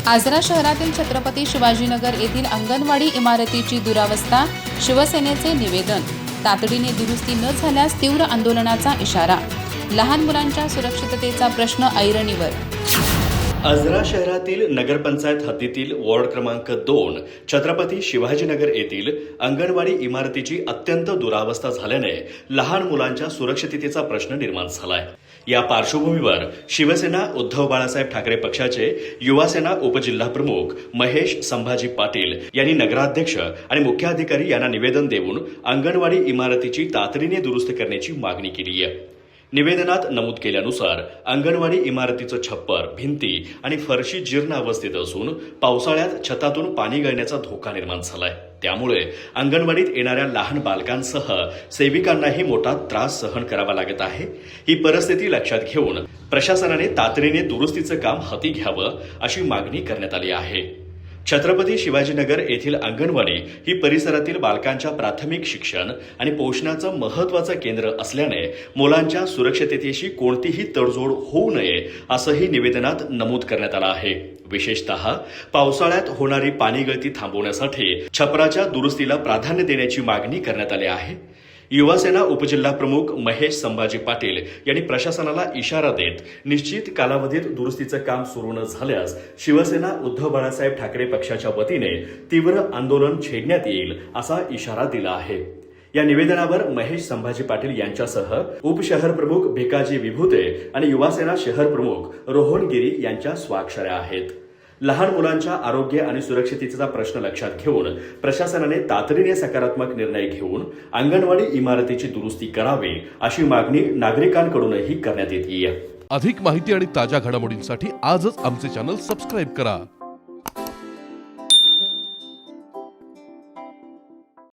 आजरा शहरातील छत्रपती शिवाजीनगर येथील अंगणवाडी इमारतीची दुरावस्था, शिवसेनेचे निवेदन. तातडीने दुरुस्ती न झाल्यास तीव्र आंदोलनाचा इशारा. लहान मुलांच्या सुरक्षिततेचा प्रश्न ऐरणीवर. आजरा शहरातील नगरपंचायत हद्दीतील वॉर्ड क्रमांक 2 छत्रपती शिवाजीनगर येथील अंगणवाडी इमारतीची अत्यंत दुरावस्था झाल्याने लहान मुलांच्या सुरक्षिततेचा प्रश्न निर्माण झालाय. या पार्श्वभूमीवर शिवसेना उद्धव बाळासाहेब ठाकरे पक्षाचे युवासेना उपजिल्हाप्रमुख महेश संभाजी पाटील यांनी नगराध्यक्ष आणि मुख्याधिकारी यांना निवेदन देऊन अंगणवाडी इमारतीची तातडीने दुरुस्त करण्याची मागणी केली आहे. निवेदनात नमूद केल्यानुसार अंगणवाडी इमारतीचं छप्पर, भिंती आणि फरशी जीर्ण अवस्थेत असून पावसाळ्यात छतातून पाणी गळण्याचा धोका निर्माण झालाय. त्यामुळे अंगणवाडीत येणाऱ्या लहान बालकांसह सेविकांनाही मोठा त्रास सहन करावा लागत आहे. ही परिस्थिती लक्षात घेऊन प्रशासनाने तातडीने दुरुस्तीचं काम हाती घ्यावं अशी मागणी करण्यात आली आहे. छत्रपती शिवाजीनगर येथील अंगणवाडी ही परिसरातील बालकांच्या प्राथमिक शिक्षण आणि पोषणाचं महत्त्वाचं केंद्र असल्याने मुलांच्या सुरक्षिततेशी कोणतीही तडजोड होऊ नये असंही निवेदनात नमूद करण्यात आलं आहे. विशेषतः पावसाळ्यात होणारी पाणी गळती थांबवण्यासाठी छपराच्या दुरुस्तीला प्राधान्य देण्याची मागणी करण्यात आली आहे. युवासेना उपजिल्हाप्रमुख महेश संभाजी पाटील यांनी प्रशासनाला इशारा देत निश्चित कालावधीत दुरुस्तीचं काम सुरू न झाल्यास शिवसेना उद्धव बाळासाहेब ठाकरे पक्षाच्या वतीने तीव्र आंदोलन छेडण्यात येईल असा इशारा दिला आहे. या निवेदनावर महेश संभाजी पाटील यांच्यासह उपशहर प्रमुख भिकाजी विभूते आणि युवासेना शहर प्रमुख रोहन गिरी यांच्या स्वाक्षऱ्या आहेत. लहान मुलांच्या आरोग्य आणि सुरक्षिततेचा प्रश्न लक्षात घेऊन प्रशासनाने तातडीने सकारात्मक निर्णय घेऊन अंगणवाडी इमारतीची दुरुस्ती करावी अशी मागणी नागरिकांकडूनही करण्यात येते. अधिक माहिती आणि ताज्या घडामोडींसाठी आजच आमचे चॅनल सबस्क्राईब करा.